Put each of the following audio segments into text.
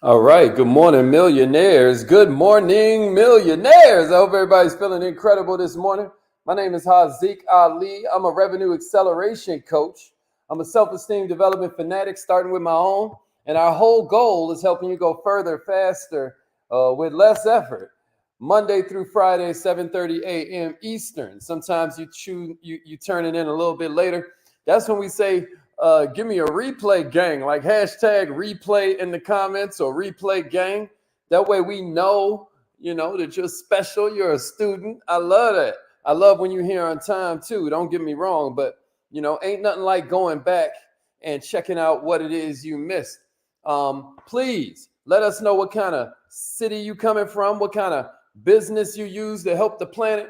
All right. Good morning, millionaires. Good morning, millionaires. I hope everybody's feeling incredible this morning. My name is Haziq Ali. I'm a revenue acceleration coach. I'm a self-esteem development fanatic, starting with my own. And our whole goal is helping you go further, faster, with less effort. Monday through Friday, 7:30 a.m. Eastern. Sometimes you turn it in a little bit later. That's when we say give me a replay gang, like hashtag replay in the comments or replay gang. That way we know, that you're special, you're a student. I love that. I love when you're here on time too. Don't get me wrong, but ain't nothing like going back and checking out what it is you missed. Please let us know what kind of city you coming from, what kind of business you use to help the planet.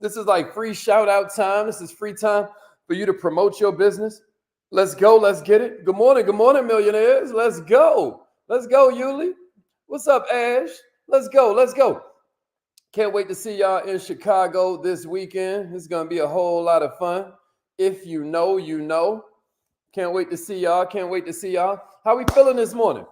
This is like free shout out time. This is free time for you to promote your business. Let's go. Let's get it. Good morning, millionaires. Let's go. Let's go, Yuli. What's up, Ash? Let's go. Let's go. Can't wait to see y'all in Chicago this weekend. It's going to be a whole lot of fun. If you know, you know. Can't wait to see y'all. Can't wait to see y'all. How we feeling this morning?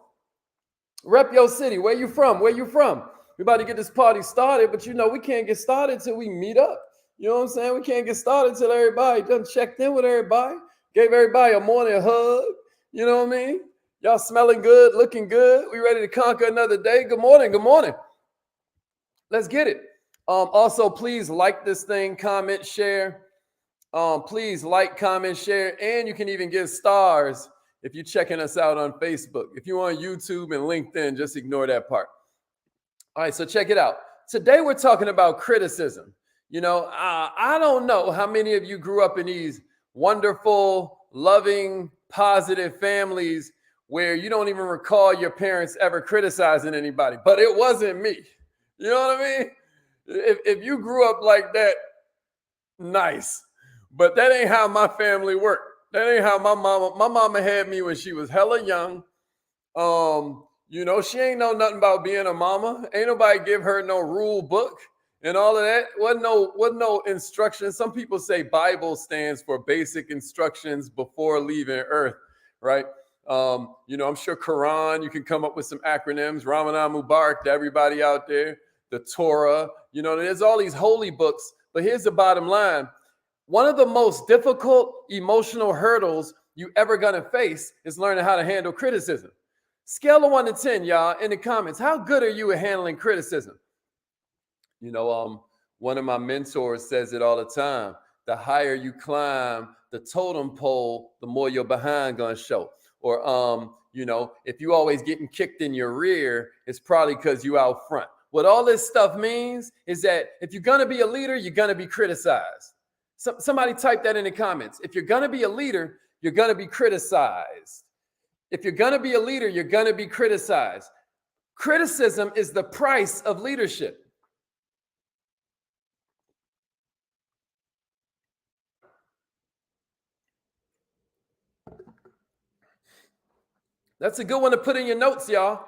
Rep your city. Where you from? Where you from? We about to get this party started, but we can't get started till we meet up. You know what I'm saying? We can't get started till everybody done checked in with everybody. Gave everybody a morning hug. You know what I mean? Y'all smelling good, looking good. We ready to conquer another day. Good morning. Good morning. Let's get it. Also, please like this thing, comment, share. Please like, comment, share, and you can even give stars if you're checking us out on Facebook. If you're on YouTube and LinkedIn, just ignore that part. All right, so check it out. Today we're talking about criticism. I don't know how many of you grew up in these wonderful, loving, positive families where you don't even recall your parents ever criticizing anybody, but it wasn't me. You know what I mean? If you grew up like that, nice. But that ain't how my family worked. That ain't how my mama had me when she was hella young. She ain't know nothing about being a mama. Ain't nobody give her no rule book and all of that. Wasn't no instructions. Some people say Bible stands for basic instructions before leaving earth, right? I'm sure Quran, you can come up with some acronyms. Ramadan Mubarak to everybody out there. The Torah, there's all these holy books. But here's the bottom line. One of the most difficult emotional hurdles you ever gonna face is learning how to handle criticism. Scale of 1 to 10, y'all, in the comments. How good are you at handling criticism? One of my mentors says it all the time. The higher you climb the totem pole, the more your behind gonna show. Or, if you always getting kicked in your rear, it's probably because you out front. What all this stuff means is that if you're gonna be a leader, you're gonna be criticized. Somebody type that in the comments. If you're gonna be a leader, you're gonna be criticized. If you're gonna be a leader, you're gonna be criticized. Criticism is the price of leadership. That's a good one to put in your notes, y'all.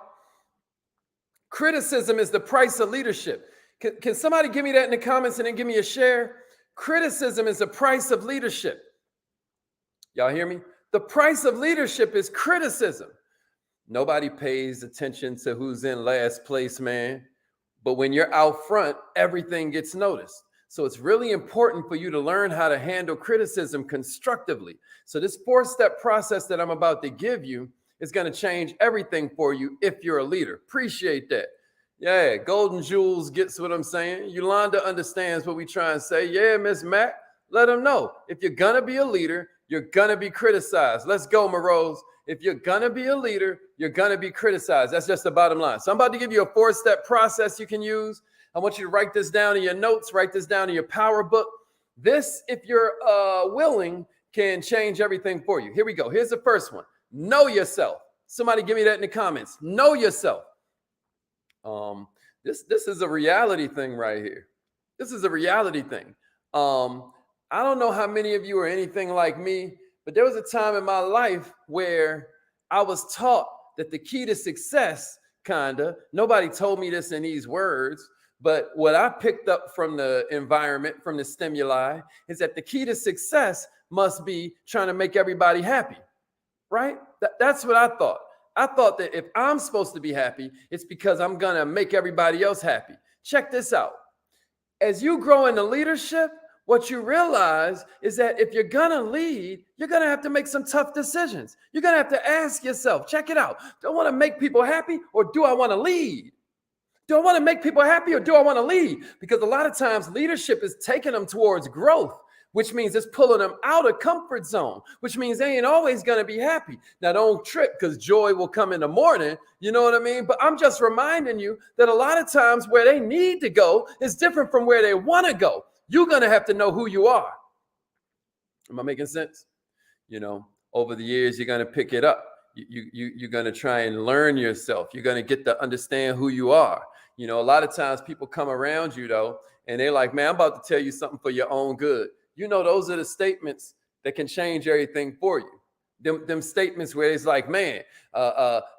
Criticism is the price of leadership. Can somebody give me that in the comments and then give me a share? Criticism is the price of leadership. Y'all hear me? The price of leadership is criticism. Nobody pays attention to who's in last place, man. But when you're out front, everything gets noticed. So it's really important for you to learn how to handle criticism constructively. So this 4-step process that I'm about to give you is going to change everything for you if you're a leader. Appreciate that. Yeah, Golden Jules gets what I'm saying. Yolanda understands what we try and say. Yeah, Miss Mac, let them know. If you're going to be a leader, you're going to be criticized. Let's go, Morose. If you're going to be a leader, you're going to be criticized. That's just the bottom line. So I'm about to give you a 4-step process you can use. I want you to write this down in your notes, write this down in your power book. This, if you're willing, can change everything for you. Here we go. Here's the first one. Know yourself. Somebody give me that in the comments. Know yourself. This is a reality thing right here. This is a reality thing. I don't know how many of you are anything like me, but there was a time in my life where I was taught that the key to success, nobody told me this in these words, but what I picked up from the environment, from the stimuli, is that the key to success must be trying to make everybody happy, right? That's what I thought. I thought that if I'm supposed to be happy, it's because I'm going to make everybody else happy. Check this out. As you grow into leadership, what you realize is that if you're going to lead, you're going to have to make some tough decisions. You're going to have to ask yourself, check it out. Do I want to make people happy or do I want to lead? Do I want to make people happy or do I want to lead? Because a lot of times leadership is taking them towards growth, which means it's pulling them out of comfort zone, which means they ain't always going to be happy. Now, don't trip because joy will come in the morning. You know what I mean? But I'm just reminding you that a lot of times where they need to go is different from where they want to go. You're going to have to know who you are. Am I making sense? You know, over the years, you're going to pick it up. You're going to try and learn yourself. You're going to get to understand who you are. You know, a lot of times people come around you, though, and they're like, man, I'm about to tell you something for your own good. You know, those are the statements that can change everything for you. Them statements where it's like, man,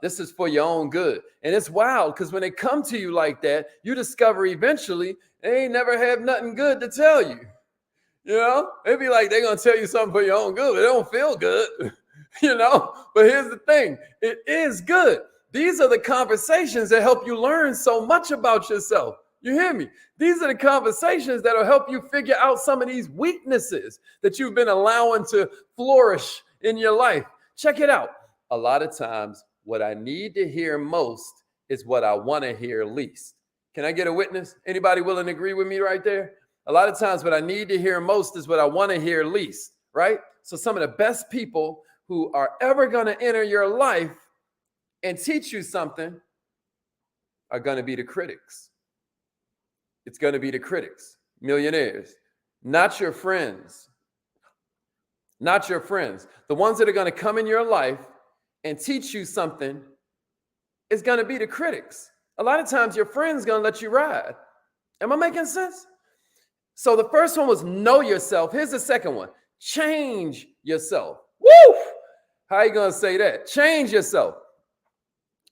this is for your own good. And it's wild because when they come to you like that, you discover eventually they ain't never have nothing good to tell you. You know, it'd be like they're going to tell you something for your own good, but it don't feel good, you know. But here's the thing. It is good. These are the conversations that help you learn so much about yourself. You hear me? These are the conversations that will help you figure out some of these weaknesses that you've been allowing to flourish in your life. Check it out. A lot of times, what I need to hear most is what I want to hear least. Can I get a witness? Anybody willing to agree with me right there? A lot of times, what I need to hear most is what I want to hear least, right? So some of the best people who are ever going to enter your life and teach you something are going to be the critics. It's going to be the critics, millionaires, not your friends. Not your friends. The ones that are going to come in your life and teach you something is going to be the critics. A lot of times your friend's going to let you ride. Am I making sense? So the first one was know yourself. Here's the second one. Change yourself. Woo! How are you going to say that? Change yourself.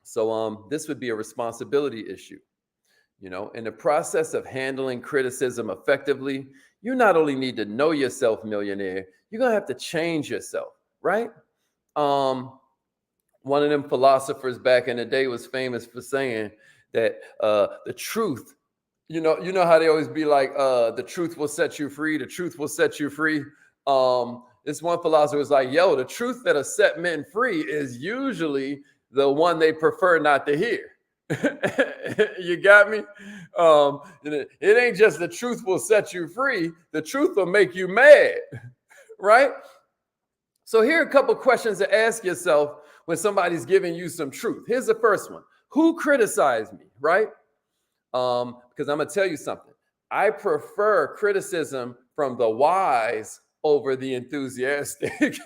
So this would be a responsibility issue. You know, in the process of handling criticism effectively, you not only need to know yourself, millionaire, you're going to have to change yourself, right? One of them philosophers back in the day was famous for saying that the truth, you know how they always be like, the truth will set you free. The truth will set you free. This one philosopher was like, yo, the truth that'll set men free is usually the one they prefer not to hear. You got me? It ain't just the truth will set you free. The truth will make you mad, right? So here are a couple questions to ask yourself when somebody's giving you some truth. Here's the first one. Who criticized me, right? Because I'm going to tell you something. I prefer criticism from the wise over the enthusiastic.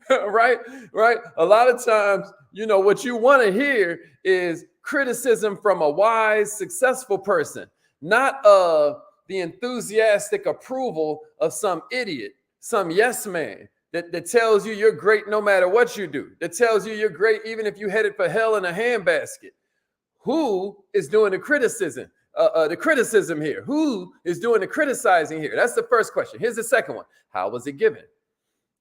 Right. A lot of times, you know, what you want to hear is criticism from a wise, successful person, not the enthusiastic approval of some idiot, some yes man that tells you you're great no matter what you do, that tells you you're great even if you headed for hell in a handbasket. Who is doing the criticism? The criticism here. Who is doing the criticizing here? That's the first question. Here's the second one. How was it given?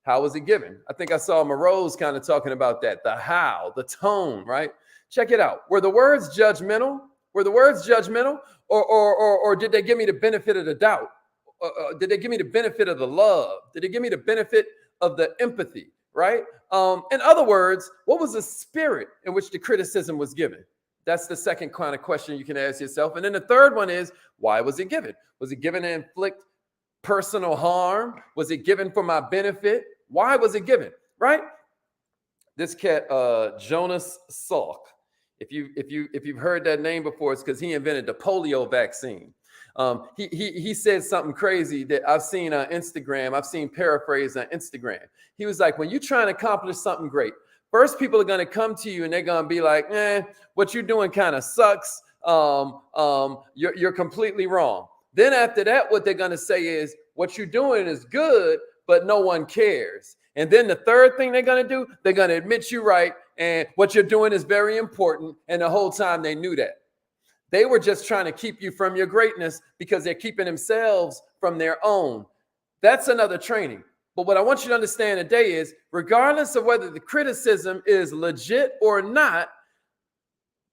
How was it given? I think I saw Morose kind of talking about that. The how, the tone, right? Check it out. Were the words judgmental? Were the words judgmental? Or did they give me the benefit of the doubt? Did they give me the benefit of the love? Did they give me the benefit of the empathy, right? In other words, what was the spirit in which the criticism was given? That's the second kind of question you can ask yourself. And then the third one is, why was it given? Was it given to inflict personal harm? Was it given for my benefit? Why was it given? Right? This cat, Jonas Salk. If you've heard that name before, it's because he invented the polio vaccine. He said something crazy that I've seen on Instagram. I've seen paraphrased on Instagram. He was like, when you're trying to accomplish something great, first people are going to come to you and they're going to be like, what you're doing kind of sucks. You're completely wrong. Then after that, what they're going to say is, what you're doing is good, but no one cares. And then the third thing they're going to do, they're going to admit you're right. And what you're doing is very important. And the whole time they knew that. They were just trying to keep you from your greatness because they're keeping themselves from their own. That's another training. But what I want you to understand today is, regardless of whether the criticism is legit or not,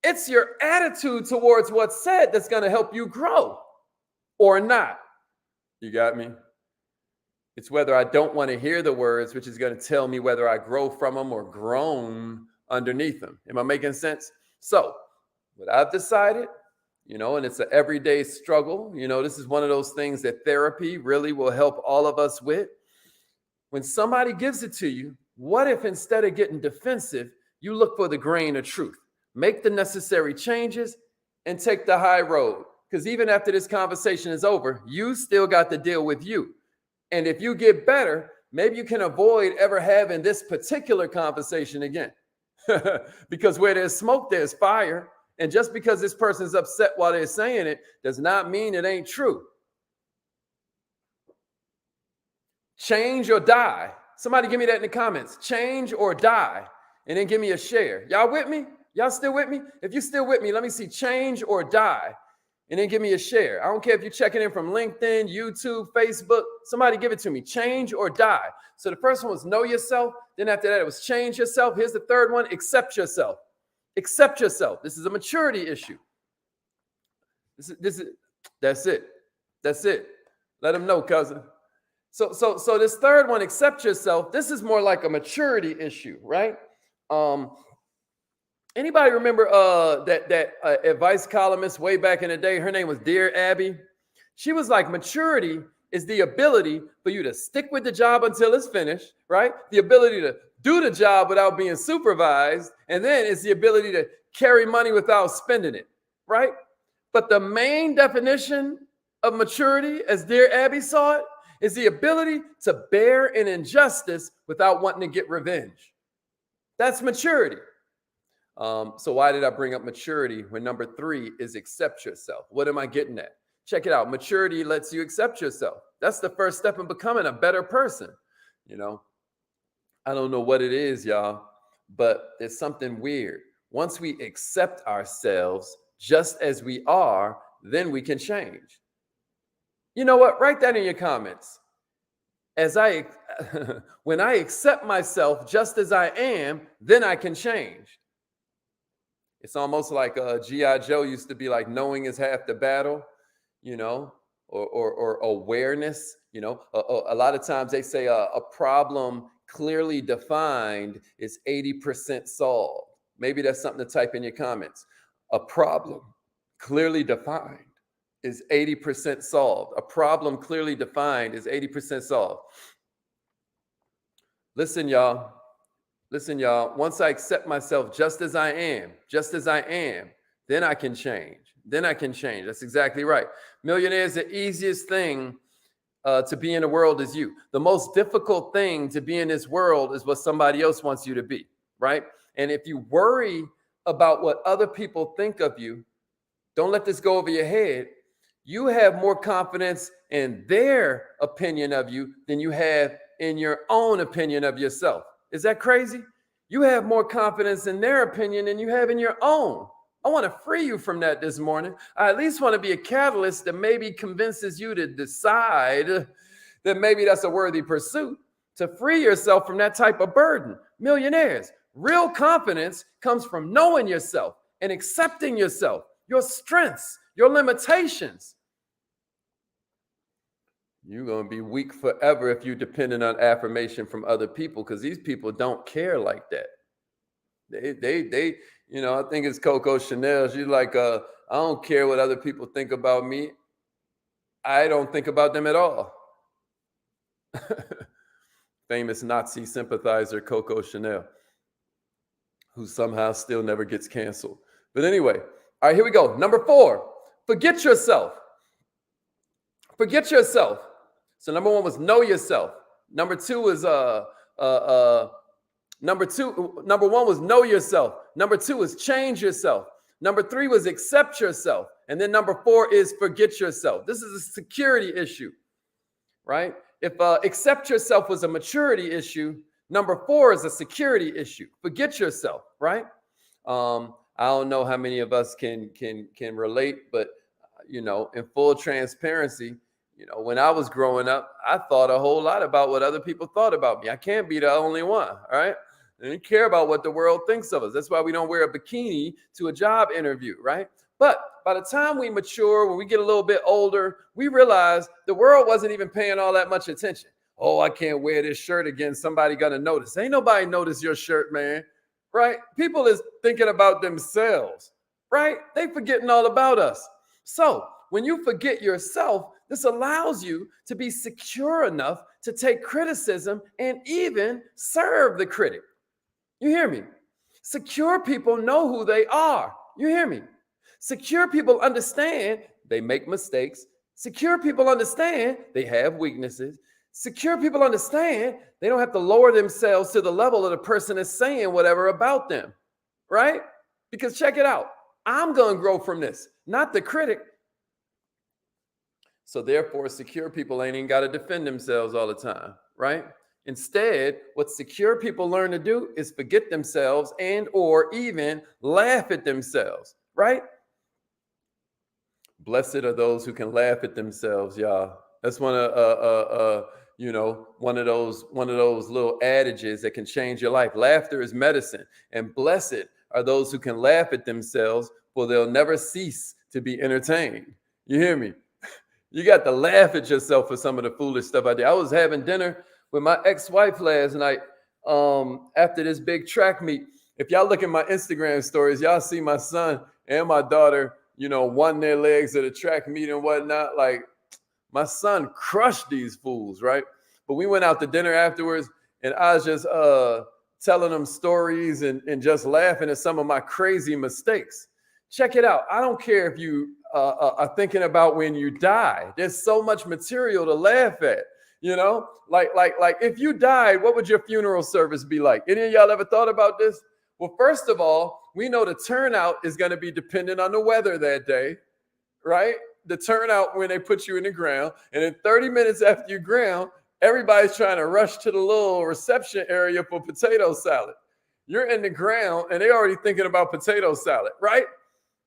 it's your attitude towards what's said that's going to help you grow or not. You got me? It's whether I don't want to hear the words, which is going to tell me whether I grow from them or groan underneath them. Am I making sense? So what I've decided, and it's an everyday struggle. This is one of those things that therapy really will help all of us with. When somebody gives it to you, what if instead of getting defensive, you look for the grain of truth, make the necessary changes, and take the high road? Because even after this conversation is over, you still got to deal with you. And if you get better, maybe you can avoid ever having this particular conversation again. Because where there's smoke, there's fire. And just because this person's upset while they're saying it does not mean it ain't true. Change or die. Somebody give me that in the comments. Change or die. And then give me a share. Y'all with me? Y'all still with me? If you're still with me, let me see change or die. And then give me a share. I don't care if you're checking in from LinkedIn, YouTube, Facebook. Somebody give it to me. Change or die. So the first one was know yourself. Then after that, it was change yourself. Here's the third one. Accept yourself. Accept yourself. This is a maturity issue. That's it. Let them know, cousin. So this third one, accept yourself. This is more like a maturity issue, right? Anybody remember that advice columnist way back in the day? Her name was Dear Abby. She was like, maturity is the ability for you to stick with the job until it's finished, right? The ability to do the job without being supervised. And then it's the ability to carry money without spending it, right? But the main definition of maturity, as Dear Abby saw it, is the ability to bear an injustice without wanting to get revenge. That's maturity. So why did I bring up maturity when number 3 is accept yourself? What am I getting at? Check it out. Maturity lets you accept yourself. That's the first step in becoming a better person. I don't know what it is, y'all, but there's something weird. Once we accept ourselves just as we are, then we can change. You know what? Write that in your comments. When I accept myself just as I am, then I can change. It's almost like G.I. Joe used to be like, knowing is half the battle, or awareness. A lot of times they say a problem clearly defined is 80% solved. Maybe that's something to type in your comments. A problem clearly defined is 80% solved. A problem clearly defined is 80% solved. Listen, y'all. Once I accept myself just as I am, then I can change. That's exactly right. Millionaires, the easiest thing to be in the world is you. The most difficult thing to be in this world is what somebody else wants you to be, right? And if you worry about what other people think of you, don't let this go over your head. You have more confidence in their opinion of you than you have in your own opinion of yourself. Is that crazy? You have more confidence in their opinion than you have in your own. I want to free you from that this morning. I at least want to be a catalyst that maybe convinces you to decide that maybe that's a worthy pursuit, to free yourself from that type of burden. Millionaires, real confidence comes from knowing yourself and accepting yourself, your strengths, your limitations. You're going to be weak forever if you're dependent on affirmation from other people, because these people don't care like that. They I think it's Coco Chanel. She's like, I don't care what other people think about me. I don't think about them at all. Famous Nazi sympathizer Coco Chanel, who somehow still never gets canceled. But anyway, all right, here we go. Number 4, forget yourself. Forget yourself. So number 1 was know yourself. Number 2 was number 1 was know yourself. Number 2 was change yourself. Number 3 was accept yourself. And then number 4 is forget yourself. This is a security issue, right? If accept yourself was a maturity issue, number 4 is a security issue. Forget yourself, right? I don't know how many of us can relate, but in full transparency, When I was growing up, I thought a whole lot about what other people thought about me. I can't be the only one, all right? I didn't care about what the world thinks of us. That's why we don't wear a bikini to a job interview, right? But by the time we mature, when we get a little bit older, we realize the world wasn't even paying all that much attention. Oh, I can't wear this shirt again. Somebody gonna notice. Ain't nobody notice your shirt, man, right? People is thinking about themselves, right? They forgetting all about us. So when you forget yourself, this allows you to be secure enough to take criticism and even serve the critic. You hear me? Secure people know who they are. You hear me? Secure people understand they make mistakes. Secure people understand they have weaknesses. Secure people understand they don't have to lower themselves to the level of the person that's saying whatever about them, right? Because check it out. I'm going to grow from this, not the critic. So therefore, secure people ain't even got to defend themselves all the time, right? Instead, what secure people learn to do is forget themselves and or even laugh at themselves, right? Blessed are those who can laugh at themselves, y'all. That's one of those little adages that can change your life. Laughter is medicine, and blessed are those who can laugh at themselves, for they'll never cease to be entertained. You hear me? You got to laugh at yourself for some of the foolish stuff I did. I was having dinner with my ex-wife last night after this big track meet. If y'all look at my Instagram stories, y'all see my son and my daughter, won their legs at a track meet and whatnot. Like, my son crushed these fools, right? But we went out to dinner afterwards, and I was just telling them stories and just laughing at some of my crazy mistakes. Check it out. I don't care if you are thinking about when you die. There's so much material to laugh at, like if you died, what would your funeral service be like? Any of y'all ever thought about this? Well, first of all, we know the turnout is going to be dependent on the weather that day, right? The turnout when they put you in the ground. And then 30 minutes after you ground, everybody's trying to rush to the little reception area for potato salad. You're in the ground and they're already thinking about potato salad, right?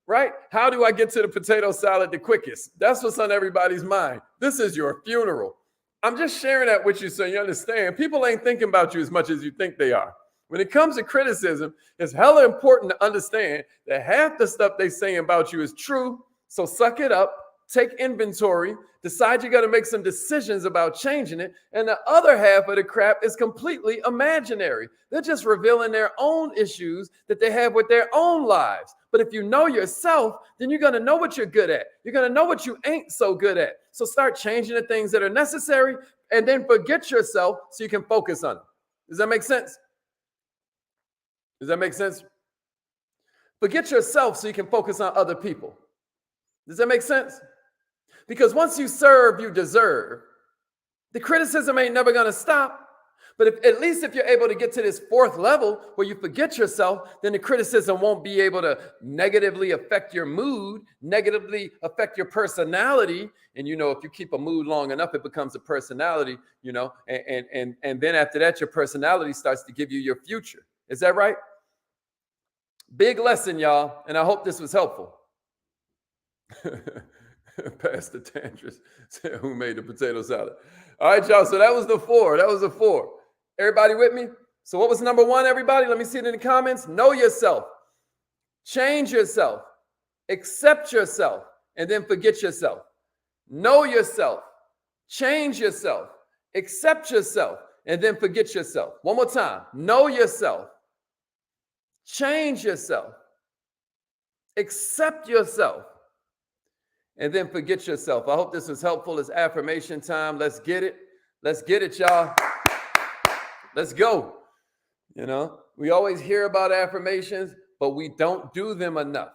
Right? How do I get to the potato salad the quickest? That's what's on everybody's mind. This is your funeral. I'm just sharing that with you so you understand. People ain't thinking about you as much as you think they are. When it comes to criticism, it's hella important to understand that half the stuff they say about you is true. So suck it up, take inventory, decide you got to make some decisions about changing it. And the other half of the crap is completely imaginary. They're just revealing their own issues that they have with their own lives. But if you know yourself, then you're going to know what you're good at. You're going to know what you ain't so good at. So start changing the things that are necessary and then forget yourself so you can focus on it. Does that make sense? Does that make sense? Forget yourself so you can focus on other people. Does that make sense? Because once you serve, you deserve. The criticism ain't never going to stop. But at least if you're able to get to this fourth level where you forget yourself, then the criticism won't be able to negatively affect your mood, negatively affect your personality. And, if you keep a mood long enough, it becomes a personality, and then after that, your personality starts to give you your future. Is that right? Big lesson, y'all. And I hope this was helpful. Pastor Tandris said, who made the potato salad? All right, y'all. So that was the 4. Everybody with me? So what was number 1, everybody? Let me see it in the comments. Know yourself. Change yourself. Accept yourself. And then forget yourself. Know yourself. Change yourself. Accept yourself. And then forget yourself. One more time. Know yourself. Change yourself. Accept yourself. And then forget yourself. I hope this was helpful. It's affirmation time. Let's get it. Let's get it, y'all. Let's go. We always hear about affirmations, but we don't do them enough.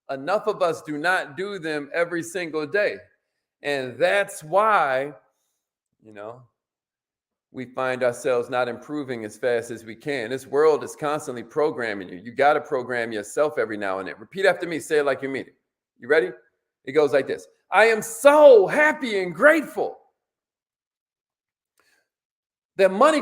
Enough of us do not do them every single day. And that's why, we find ourselves not improving as fast as we can. This world is constantly programming you. You got to program yourself every now and then. Repeat after me. Say it like you mean it. You ready? It goes like this. I am so happy and grateful that money comes